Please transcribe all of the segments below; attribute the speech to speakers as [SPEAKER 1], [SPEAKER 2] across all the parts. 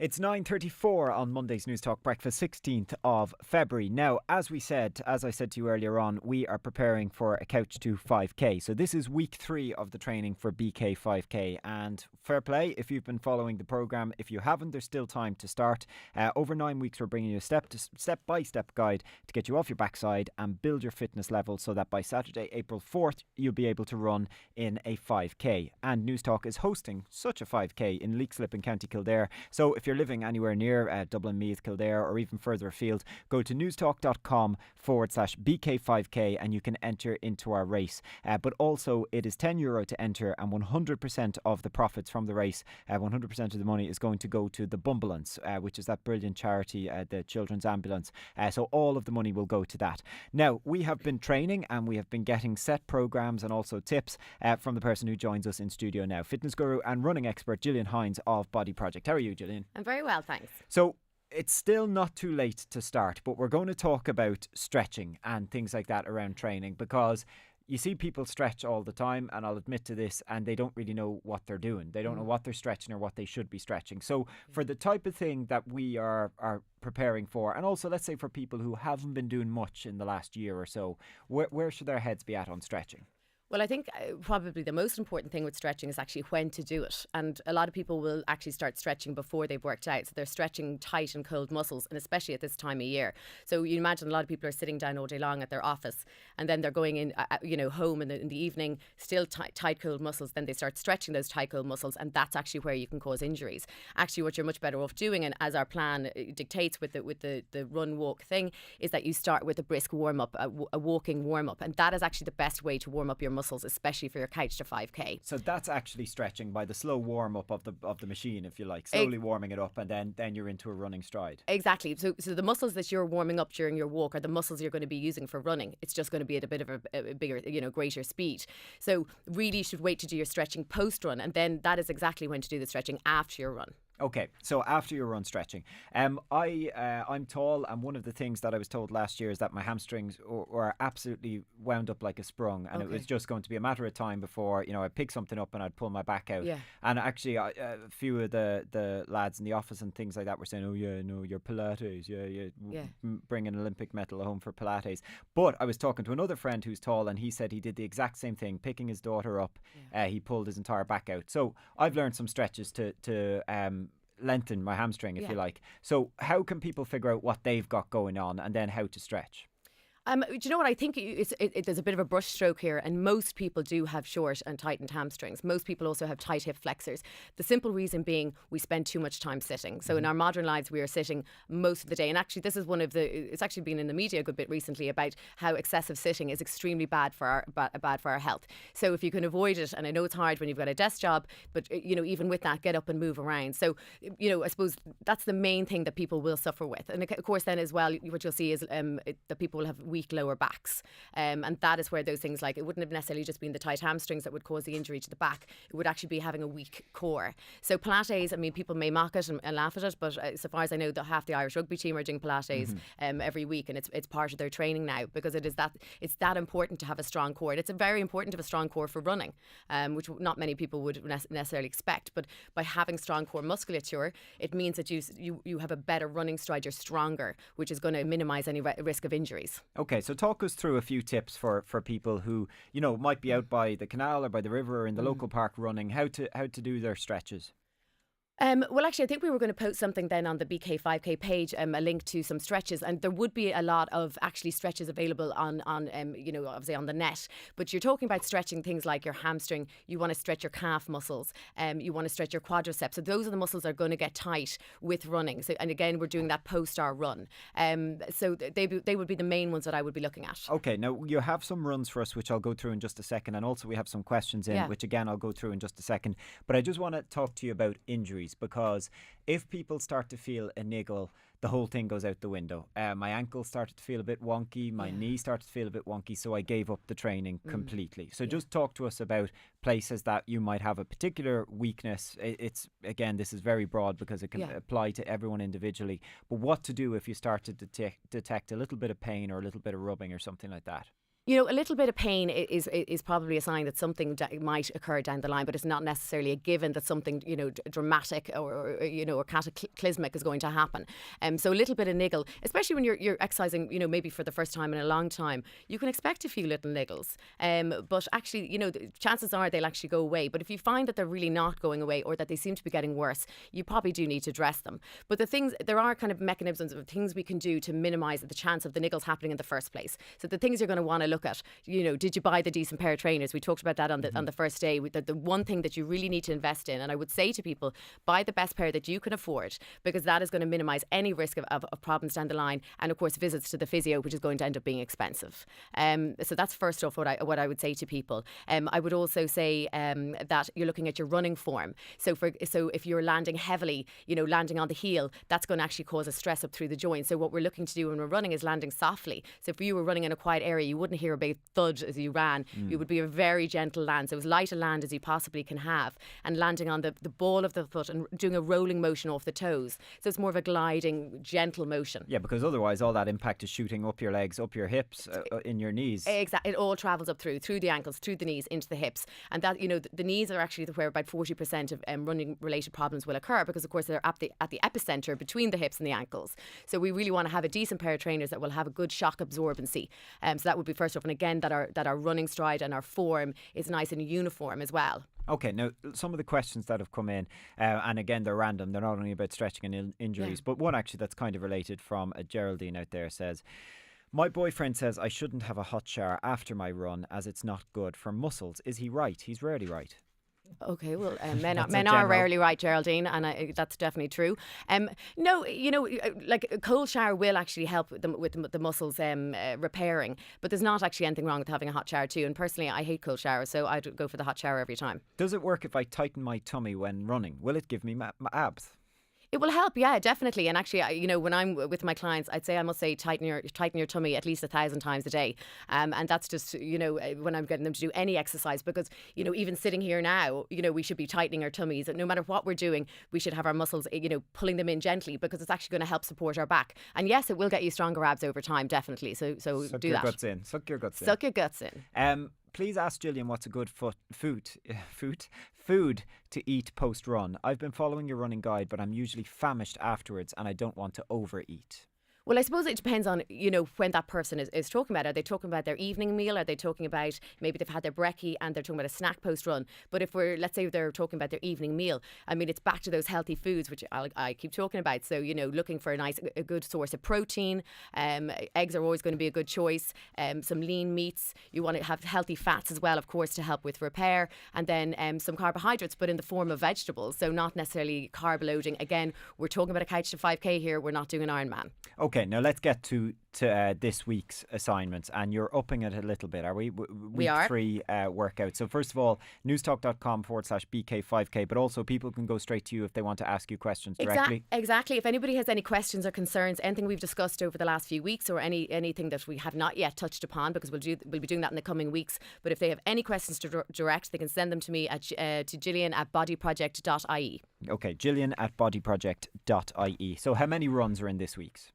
[SPEAKER 1] It's 9:34 on Monday's Newstalk Breakfast, 16th of February. Now, as I said to you earlier on, we are preparing for a Couch to 5K. So this is week 3 of the training for BK 5K. And fair play if you've been following the programme. If you haven't, there's still time to start. Over 9 weeks, we're bringing you a step-by-step guide to get you off your backside and build your fitness level so that by Saturday, April 4th, you'll be able to run in a 5K. And Newstalk is hosting such a 5K in Leixlip in County Kildare. So if you're living anywhere near Dublin, Meath, Kildare or even further afield, go to newstalk.com/BK5K and you can enter into our race. But also it is €10 to enter, and 100% of the profits from the race, 100% of the money is going to go to the Bumbulance, which is that brilliant charity, the Children's Ambulance. So all of the money will go to that. Now, we have been training and we have been getting set programmes and also tips from the person who joins us in studio now, fitness guru and running expert Gillian Hynes of Body Project. How are you, Gillian?
[SPEAKER 2] I'm very well, thanks.
[SPEAKER 1] So it's still not too late to start, but we're going to talk about stretching and things like that around training, because you see people stretch all the time, and I'll admit to this, and they don't really know what they're doing. They don't know what they're stretching or what they should be stretching. So for the type of thing that we are preparing for, and also let's say for people who haven't been doing much in the last year or so, where should their heads be at on stretching?
[SPEAKER 2] Well, I think probably the most important thing with stretching is actually when to do it. And a lot of people will actually start stretching before they've worked out. So they're stretching tight and cold muscles, and especially at this time of year. So you imagine a lot of people are sitting down all day long at their office, and then they're going in, home in the evening, still tight, cold muscles. Then they start stretching those tight, cold muscles, and that's actually where you can cause injuries. Actually, what you're much better off doing, and as our plan dictates with the run walk thing, is that you start with a brisk warm up, a walking warm up, and that is actually the best way to warm up your muscles, especially for your Couch to 5K.
[SPEAKER 1] So that's actually stretching by the slow warm up of the machine, if you like, slowly warming it up, and then you're into a running stride.
[SPEAKER 2] Exactly. So the muscles that you're warming up during your walk are the muscles you're going to be using for running. It's just going to be at a bit of a bigger, greater speed. So really you should wait to do your stretching post run, and then that is exactly when to do the stretching after your run.
[SPEAKER 1] Okay, so after your run stretching, I'm tall, and one of the things that I was told last year is that my hamstrings were absolutely wound up like a sprung, and it was just going to be a matter of time before I'd pick something up and I'd pull my back out. Yeah. And actually, a few of the lads in the office and things like that were saying, "Oh yeah, no, you're Pilates, bring an Olympic medal home for Pilates." But I was talking to another friend who's tall, and he said he did the exact same thing, picking his daughter up. He pulled his entire back out. So I've learned some stretches to lengthen my hamstring, if you like. So how can people figure out what they've got going on and then how to stretch?
[SPEAKER 2] Do you know what I think? There's a bit of a brush stroke here, and most people do have short and tightened hamstrings. Most people also have tight hip flexors. The simple reason being we spend too much time sitting. So in our modern lives, we are sitting most of the day. And actually, this is it's actually been in the media a good bit recently about how excessive sitting is extremely bad for our health. So if you can avoid it, and I know it's hard when you've got a desk job, but even with that, get up and move around. So I suppose that's the main thing that people will suffer with. And of course, then as well, what you'll see is that people will have weak lower backs, and that is where those things, like, it wouldn't have necessarily just been the tight hamstrings that would cause the injury to the back. It would actually be having a weak core. So Pilates, I mean, people may mock it and laugh at it, but so far as I know, half the Irish rugby team are doing Pilates every week, and it's part of their training now, because it's that important to have a strong core. And it's very important to have a strong core for running, which not many people would necessarily expect. But by having strong core musculature, it means that you have a better running stride. You're stronger, which is going to minimise any risk of injuries.
[SPEAKER 1] Okay, so talk us through a few tips for people who might be out by the canal or by the river or in the local park running, how to do their stretches.
[SPEAKER 2] Well, actually, I think we were going to post something then on the BK 5K page, a link to some stretches, and there would be a lot of actually stretches available on obviously on the net. But you're talking about stretching things like your hamstring. You want to stretch your calf muscles. You want to stretch your quadriceps. So those are the muscles that are going to get tight with running. So, and again, we're doing that post our run. So they would be the main ones that I would be looking at. Okay,
[SPEAKER 1] now you have some runs for us, which I'll go through in just a second, and also we have some questions in, which again I'll go through in just a second. But I just want to talk to you about injuries, because if people start to feel a niggle, the whole thing goes out the window. My ankle started to feel a bit wonky, my knee started to feel a bit wonky, so I gave up the training completely. So just talk to us about places that you might have a particular weakness. It's, again, this is very broad because it can apply to everyone individually, but what to do if you start to detect a little bit of pain or a little bit of rubbing or something like that.
[SPEAKER 2] You know, a little bit of pain is probably a sign that something might occur down the line, but it's not necessarily a given that something, you know, dramatic or you know, or cataclysmic is going to happen. So a little bit of niggle, especially when you're exercising, you know, maybe for the first time in a long time, you can expect a few little niggles. But actually, you know, the chances are they'll actually go away. But if you find that they're really not going away or that they seem to be getting worse, you probably do need to address them. But there are kind of mechanisms of things we can do to minimise the chance of the niggles happening in the first place. So the things you're going to want to look at, you know, did you buy the decent pair of trainers? We talked about that on the first day. The one thing that you really need to invest in, and I would say to people, buy the best pair that you can afford, because that is going to minimise any risk of problems down the line, and of course visits to the physio, which is going to end up being expensive. So that's first off what I would say to people. I would also say that you're looking at your running form. So if you're landing heavily, you know, landing on the heel, that's going to actually cause a stress up through the joint. So what we're looking to do when we're running is landing softly. So if you were running in a quiet area, you wouldn't hear a big thud as you ran. It would be a very gentle land, so as light a land as you possibly can have, and landing on the ball of the foot and doing a rolling motion off the toes. So it's more of a gliding, gentle motion.
[SPEAKER 1] Yeah, because otherwise all that impact is shooting up your legs, up your hips, in your knees.
[SPEAKER 2] Exactly, it all travels up through the ankles, through the knees, into the hips, and that, you know, the knees are actually where about 40% of running related problems will occur, because of course they're at the epicenter between the hips and the ankles. So we really want to have a decent pair of trainers that will have a good shock absorbency. So that would be first off, and again that our running stride and our form is nice and uniform as well.
[SPEAKER 1] Okay, now some of the questions that have come in, and again they're random, they're not only about stretching and injuries, but one actually that's kind of related from a Geraldine out there says, my boyfriend says I shouldn't have a hot shower after my run as it's not good for muscles. Is he right? He's rarely right.
[SPEAKER 2] Okay, well, men are rarely right, Geraldine, and that's definitely true. No, you know, like a cold shower will actually help them with the muscles repairing, but there's not actually anything wrong with having a hot shower too. And personally, I hate cold showers, so I'd go for the hot shower every time.
[SPEAKER 1] Does it work if I tighten my tummy when running? Will it give me my abs?
[SPEAKER 2] It will help, yeah, definitely. And actually, you know, when I'm with my clients, I must say tighten your tummy at least 1,000 times a day. And that's just, you know, when I'm getting them to do any exercise, because, you know, even sitting here now, you know, we should be tightening our tummies. No matter what we're doing, we should have our muscles, you know, pulling them in gently, because it's actually going to help support our back. And yes, it will get you stronger abs over time, definitely. So do that.
[SPEAKER 1] Suck your guts in. Suck your guts in.
[SPEAKER 2] Suck your guts in.
[SPEAKER 1] Please ask Gillian what's a good food to eat post-run. I've been following your running guide, but I'm usually famished afterwards and I don't want to overeat.
[SPEAKER 2] Well, I suppose it depends on, you know, when that person is talking about it. Are they talking about their evening meal? Are they talking about maybe they've had their brekkie and they're talking about a snack post-run? But if let's say they're talking about their evening meal, I mean, it's back to those healthy foods, which I keep talking about. So, you know, looking for a good source of protein. Eggs are always going to be a good choice. Some lean meats. You want to have healthy fats as well, of course, to help with repair. And then some carbohydrates, but in the form of vegetables. So not necessarily carb loading. Again, we're talking about a couch to 5K here. We're not doing an Ironman.
[SPEAKER 1] Okay, now let's get to this week's assignments, and you're upping it a little bit, are we?
[SPEAKER 2] We are.
[SPEAKER 1] 3 workout. So first of all, newstalk.com/BK5K, but also people can go straight to you if they want to ask you questions directly.
[SPEAKER 2] Exactly. If anybody has any questions or concerns, anything we've discussed over the last few weeks, or anything that we have not yet touched upon, because we'll be doing that in the coming weeks. But if they have any questions to direct, they can send them to me to Gillian at bodyproject.ie.
[SPEAKER 1] Okay, Gillian at bodyproject.ie. So how many runs are in this week's?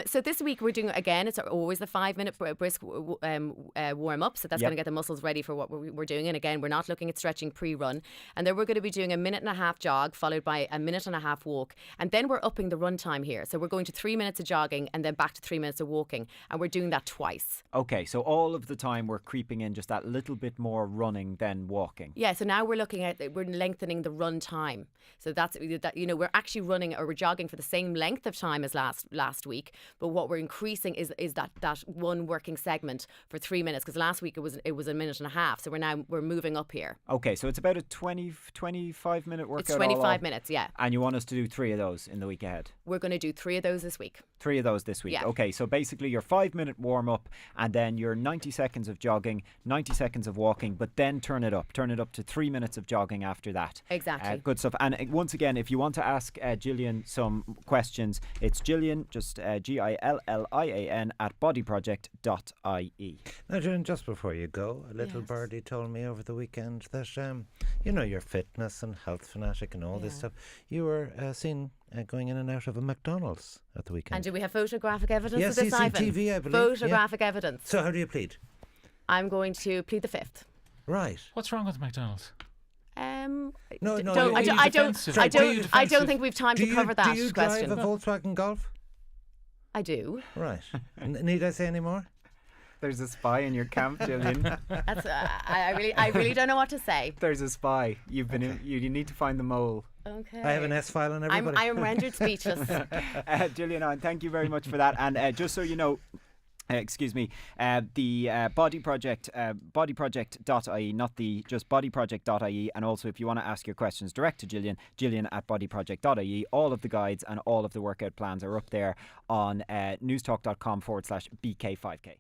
[SPEAKER 2] So this week we're doing, again, it's always the 5-minute brisk warm up. So that's going to get the muscles ready for what we're doing. And again, we're not looking at stretching pre-run. And then we're going to be doing a 1.5-minute jog followed by a 1.5-minute walk. And then we're upping the run time here. So we're going to 3 minutes of jogging and then back to 3 minutes of walking. And we're doing that twice. Okay,
[SPEAKER 1] so all of the time we're creeping in just that little bit more running than walking.
[SPEAKER 2] Yeah, so now we're lengthening the run time. So that's, you know, we're actually running or we're jogging for the same length of time as last week, but what we're increasing is that one working segment for 3 minutes, because last week it was 1.5 minutes, so we're moving up here.
[SPEAKER 1] Okay, so it's about a 25 minute workout.
[SPEAKER 2] It's 25 minutes, yeah.
[SPEAKER 1] And you want us to do 3 of those in the week ahead?
[SPEAKER 2] We're going to do 3 of those this week.
[SPEAKER 1] 3 of those this week.
[SPEAKER 2] Yeah.
[SPEAKER 1] Okay, so basically your 5-minute warm up and then your 90 seconds of jogging, 90 seconds of walking, but then turn it up to 3 minutes of jogging after that.
[SPEAKER 2] Exactly.
[SPEAKER 1] Good stuff. And once again, if you want to ask Gillian some questions, it's Gillian, just Gillian at bodyproject.ie.
[SPEAKER 3] Now, Gillian, just before you go, a little birdie told me over the weekend that, you know, you're fitness and health fanatic and all this stuff. You were seen going in and out of a McDonald's at the weekend.
[SPEAKER 2] And do we have photographic evidence of this,
[SPEAKER 3] Ivan?
[SPEAKER 2] Yes,
[SPEAKER 3] CCTV, I believe.
[SPEAKER 2] Photographic evidence.
[SPEAKER 3] So how do you plead?
[SPEAKER 2] I'm going to plead the fifth.
[SPEAKER 3] Right.
[SPEAKER 4] What's wrong with McDonald's?
[SPEAKER 3] No,
[SPEAKER 2] I don't think we've time to cover that
[SPEAKER 3] Do you
[SPEAKER 2] question.
[SPEAKER 3] drive a Volkswagen Golf?
[SPEAKER 2] I do.
[SPEAKER 3] Right. Need I say any more?
[SPEAKER 1] There's a spy in your camp, Gillian.
[SPEAKER 2] That's I really don't know what to say.
[SPEAKER 1] There's a spy. You've been in, you need to find the mole.
[SPEAKER 2] Okay.
[SPEAKER 3] I have an S file on everybody.
[SPEAKER 2] I am rendered speechless.
[SPEAKER 1] Gillian Hynes, thank you very much for that. And just so you know, the Body Project, bodyproject.ie, not the just bodyproject.ie. And also, if you want to ask your questions direct to Gillian at bodyproject.ie. All of the guides and all of the workout plans are up there on newstalk.com/BK5K.